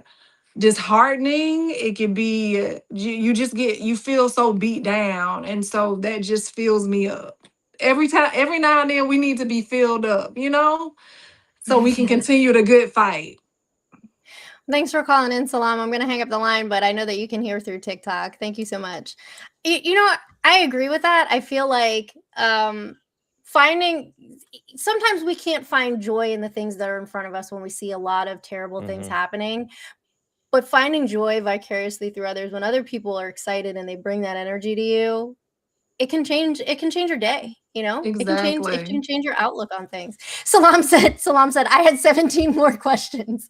disheartening. It can be you feel so beat down, and so that just fills me up. Every now and then we need to be filled up, so we can continue the good fight. Thanks for calling in, Salam. I'm going to hang up the line, but I know that you can hear through TikTok. Thank you so much. You know, I agree with that. I feel like sometimes we can't find joy in the things that are in front of us when we see a lot of terrible things happening. But finding joy vicariously through others, when other people are excited and they bring that energy to you, it can change your day. You know, it can Exactly. change your outlook on things. Salam said, I had 17 more questions.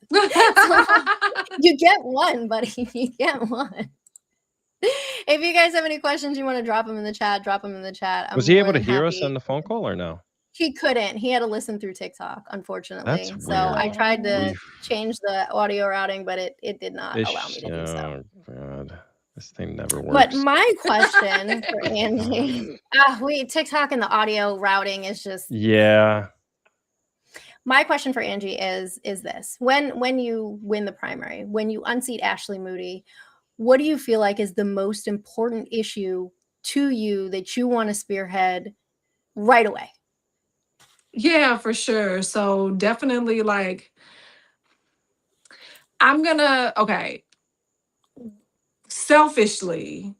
You get one, buddy. You get one. If you guys have any questions, you want to drop them in the chat, drop them in the chat. I'm Was he more able to than hear us happy. on the phone call or no? He couldn't. He had to listen through TikTok, unfortunately. That's So I weird. tried to change the audio routing, but it did not allow me to do so. Oh God, this thing never works. But my question for Angie, TikTok and the audio routing is just. Yeah. My question for Angie is this: when you win the primary, when you unseat Ashley Moody, what do you feel like is the most important issue to you that you want to spearhead right away? Yeah, for sure. So definitely like selfishly,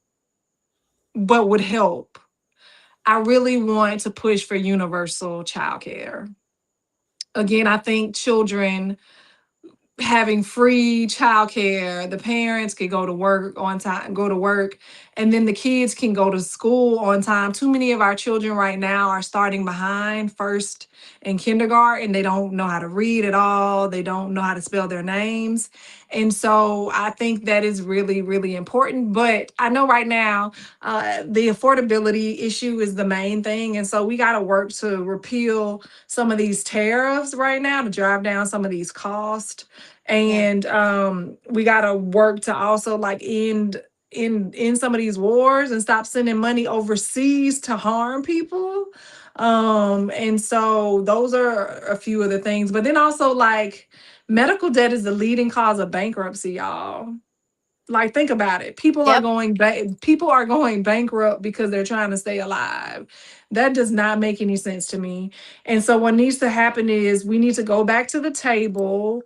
but would help. I really want to push for universal childcare. Again, I think children having free childcare, the parents could go to work on time, and then the kids can go to school on time. Too many of our children right now are starting behind first and kindergarten. They don't know how to read at all. They don't know how to spell their names. And so I think that is really, really important. But I know right now the affordability issue is the main thing. And so we got to work to repeal some of these tariffs right now to drive down some of these costs. And we got to work to also like end in some of these wars and stop sending money overseas to harm people. And so those are a few of the things. But then also like medical debt is the leading cause of bankruptcy, y'all. Like think about it. People are going bankrupt because they're trying to stay alive. That does not make any sense to me. And so what needs to happen is we need to go back to the table,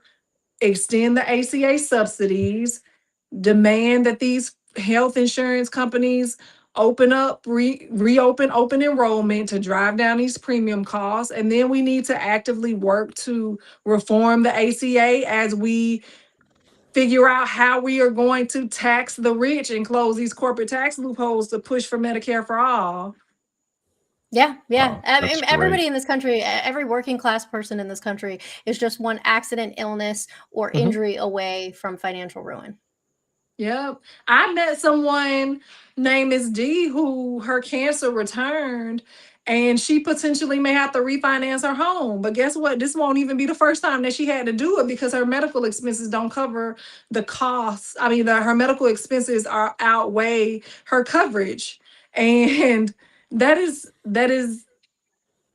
extend the ACA subsidies, demand that these health insurance companies reopen open enrollment to drive down these premium costs. And then we need to actively work to reform the ACA as we figure out how we are going to tax the rich and close these corporate tax loopholes to push for Medicare for all. Yeah. Wow, I that's mean, great. everybody in this country, every working class person in this country is just one accident, illness, or injury away from financial ruin. Yep. I met someone named Miss D who her cancer returned and she potentially may have to refinance her home. But guess what? This won't even be the first time that she had to do it because her medical expenses don't cover the costs. I mean, her medical expenses outweigh her coverage. And that is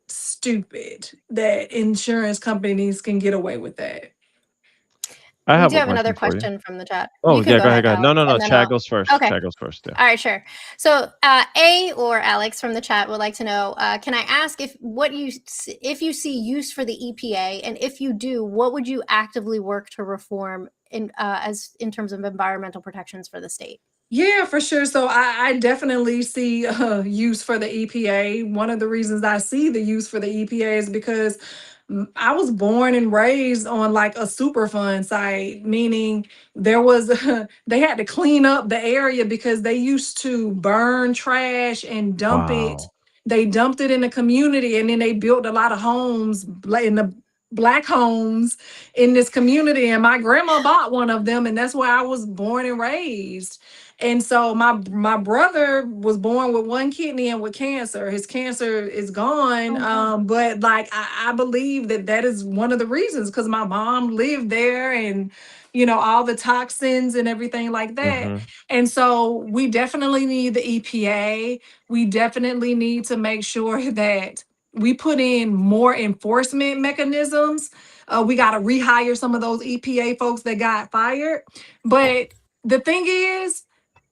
stupid that insurance companies can get away with that. I We have do a have another question for you. question from the chat. Oh, You can yeah, go ahead. Alex, No. and then Chad goes first. Okay. Chad goes first. Yeah. All right, sure. So A or Alex from the chat would like to know, can I ask if you see use for the EPA, and if you do, what would you actively work to reform in terms of environmental protections for the state? Yeah, for sure. So I definitely see use for the EPA. One of the reasons I see the use for the EPA is because I was born and raised on like a Superfund site, meaning there was they had to clean up the area because they used to burn trash and dump it. Wow. They dumped it in the community, and then they built a lot of homes in the Black homes in this community. And my grandma bought one of them, and that's where I was born and raised. And so my brother was born with one kidney and with cancer. His cancer is gone. But like I believe that is one of the reasons, because my mom lived there, and all the toxins and everything like that. And so we definitely need the EPA. We definitely need to make sure that we put in more enforcement mechanisms. We got to rehire some of those EPA folks that got fired. But the thing is,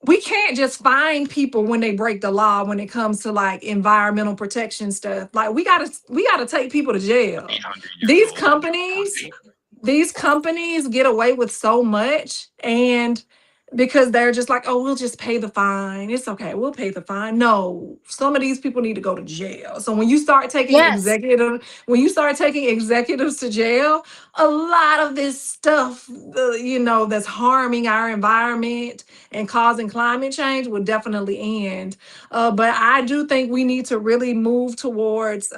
we can't just find people when they break the law when it comes to like environmental protection stuff. Like we gotta take people to jail. These companies, these companies get away with so much, and because they're just like, oh, we'll just pay the fine. It's okay, we'll pay the fine. No, some of these people need to go to jail. So when you start taking Yes. executives to jail, a lot of this stuff, that's harming our environment and causing climate change will definitely end. But I do think we need to really move towards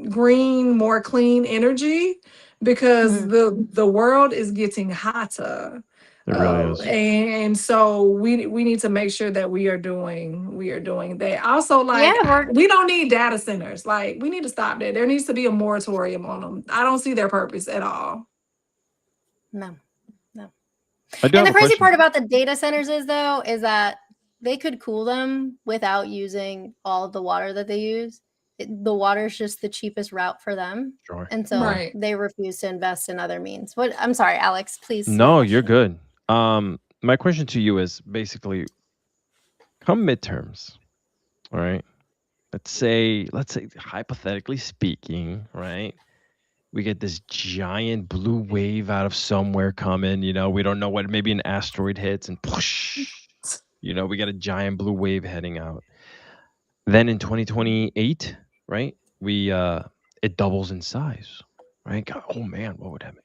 green, more clean energy, because Mhm. the world is getting hotter. It really is. And so we need to make sure that we are doing that. Also, Yeah, like, we're we don't need data centers. Like, we need to stop that. There needs to be a moratorium on them. I don't see their purpose at all. no, no. I do And have the a crazy question. part about the data centers is that they could cool them without using all of the water that they use. The water is just the cheapest route for them. Sure. And so Right. they refuse to invest in other means. What I'm sorry, Alex, please your No, you're question. good. My question to you is basically, come midterms, all right? Let's say hypothetically speaking, right? We get this giant blue wave out of somewhere coming, we don't know what, maybe an asteroid hits and push, we get a giant blue wave heading out. Then in 2028, right? It doubles in size, right? Oh man, what would happen?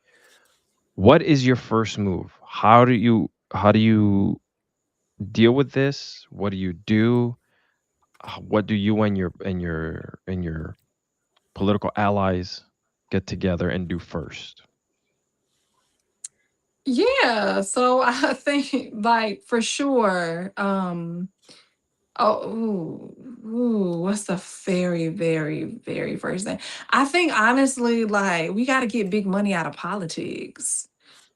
What is your first move? How do you deal with this? What do you do? What do you and your political allies get together and do first? Yeah. So I think, like, for sure. What's the very, very, very first thing? I think, honestly, like, we got to get big money out of politics.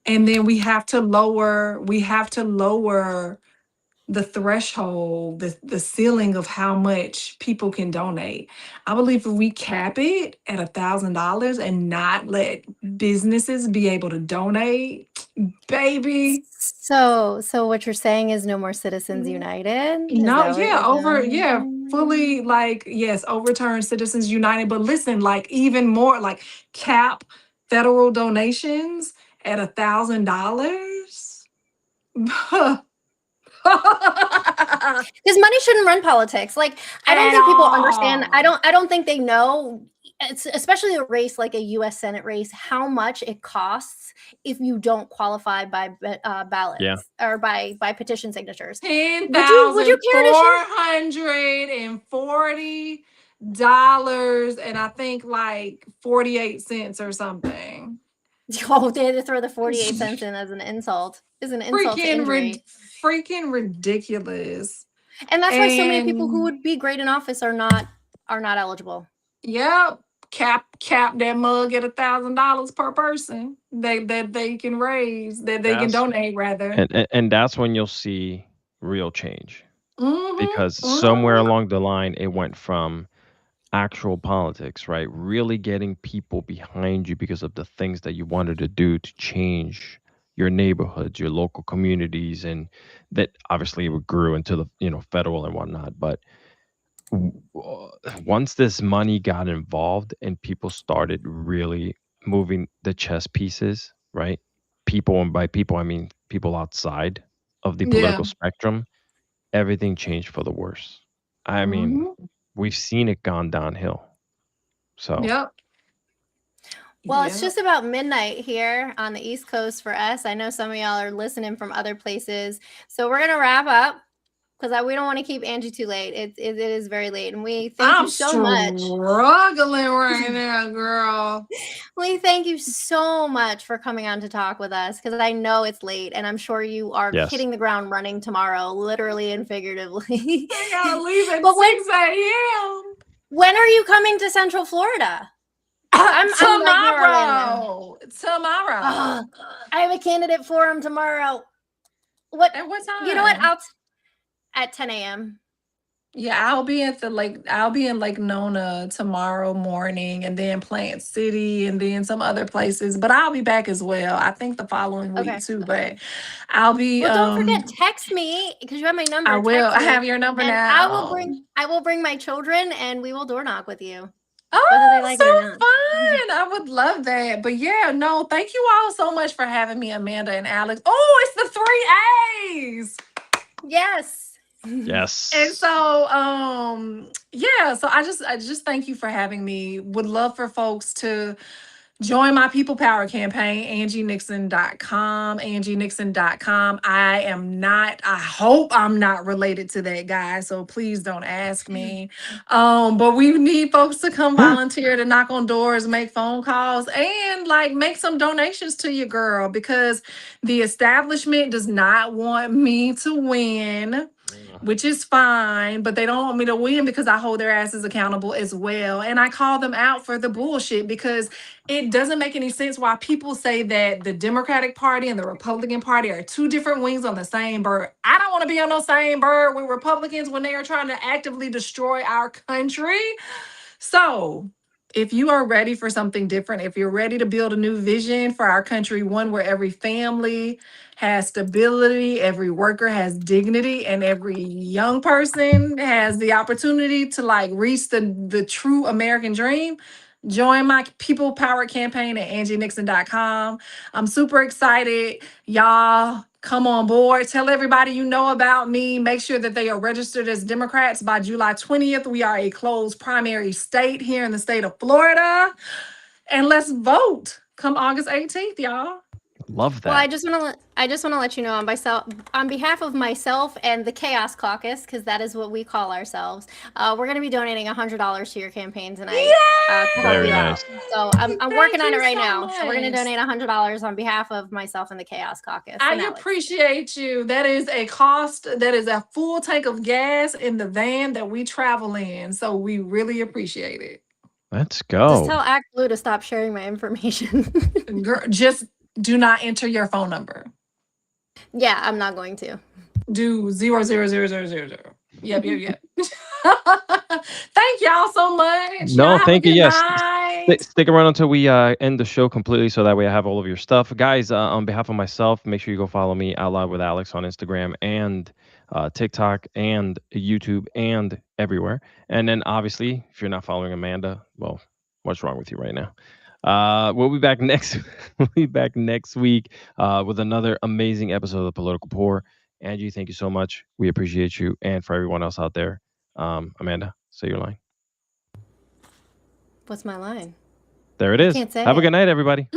And then we have to lower the threshold, the ceiling of how much people can donate. I believe if we cap it at $1,000 and not let businesses be able to donate, baby. So what you're saying is no more Citizens United? Is No, that what yeah, you're fully, saying? like, yes, overturn Citizens United. But listen, like, even more, like, cap federal donations at $1,000. Because money shouldn't run politics. Like, I don't At think people understand. I all. don't. I don't think they know. It's especially a race like a U.S. Senate race, how much it costs if you don't qualify by Yeah. ballots or by petition signatures. ten Would you thousand care to four share? hundred and forty dollars and I think like 48 cents or something. Oh, they had to throw the 48 cents in as an insult. Is an insult to freaking rid- injury. freaking ridiculous. And that's why so many people who And would be great in office are not eligible. yep, cap that mug at $1,000 per person that they can raise, that they can That's donate rather. and that's when you'll see real change, because Mm-hmm. somewhere Mm-hmm. along the line it went from actual politics, right? Really getting people behind you because of the things that you wanted to do to change your neighborhoods, your local communities, and that obviously it grew into the federal and whatnot. But once this money got involved and people started really moving the chess pieces, right? People, and by people I mean people outside of the Yeah. political spectrum, everything changed for the worse. I mean, Mm-hmm. we've seen it gone downhill. So Yep. Well, it's Yep. just about midnight here on the East Coast for us. I know some of y'all are listening from other places. So we're going to wrap up because we don't want to keep Angie too late. It is very late. And we thank I'm you so much. struggling right now, girl. We thank you so much for coming on to talk with us because I know it's late and I'm sure you are yes, hitting the ground running tomorrow, literally and figuratively. I gotta leave at But 6 a.m. when are you coming to Central Florida? I'm right near Orlando. Tomorrow. I have a candidate forum tomorrow. What? At what time? You know what? At 10 a.m. Yeah, I'll be at the Lake. I'll be in Lake Nona tomorrow morning, and then Plant City, and then some other places. But I'll be back as well. I think the following week Okay. too. But I'll be. Well, don't forget, text me because you have my number. I will. Text I me, have your number and now. I will bring my children, and we will door knock with you. Oh, whether they like it or so not. fun! I would love that. But yeah, no, thank you all so much for having me, Amanda and Alex. Oh, it's the 3 A's. Yes. Yes. And so yeah, so I just thank you for having me. Would love for folks to join my People Power campaign, AngieNixon.com, AngieNixon.com. I hope I'm not related to that guy, so please don't ask me. But we need folks to come volunteer to knock on doors, make phone calls, and like make some donations to your girl, because the establishment does not want me to win, which is fine, but they don't want me to win because I hold their asses accountable as well. And I call them out for the bullshit, because it doesn't make any sense why people say that the Democratic Party and the Republican Party are two different wings on the same bird. I don't want to be on the same bird with Republicans when they are trying to actively destroy our country. So if you are ready for something different, if you're ready to build a new vision for our country, one where every family has stability, every worker has dignity, and every young person has the opportunity to like reach the true American dream, join my People Power campaign at AngieNixon.com. I'm super excited. Y'all come on board. Tell everybody you know about me. Make sure that they are registered as Democrats by July 20th. We are a closed primary state here in the state of Florida. And let's vote come August 18th, y'all. Love that. Well, I just want to let you know on behalf of myself and the Chaos Caucus, because that is what we call ourselves. We're going to be donating $100 to your campaign tonight. To help Very you nice. out. So I'm Thank working on you it right so now. So we're going to much. donate $100 on behalf of myself and the Chaos Caucus. I and Alex. appreciate you. That is a cost. That is a full tank of gas in the van that we travel in. So we really appreciate it. Let's Just go. tell Act Blue to stop sharing my information. Girl, just do not enter your phone number. Yeah, I'm not going to. Do 00000. Yep. Thank y'all so much. No, Y'all have thank a you. good Yes. night. Stick around until we end the show completely, so that way I have all of your stuff. Guys, on behalf of myself, make sure you go follow me, Out Loud with Alex, on Instagram and TikTok and YouTube and everywhere. And then obviously, if you're not following Amanda, well, what's wrong with you right now? We'll be back next week with another amazing episode of The Political Poor. Angie, thank you so much. We appreciate you. And for everyone else out there, Amanda, say your line. What's my line? There it I is. can't say Have a it. good night, everybody.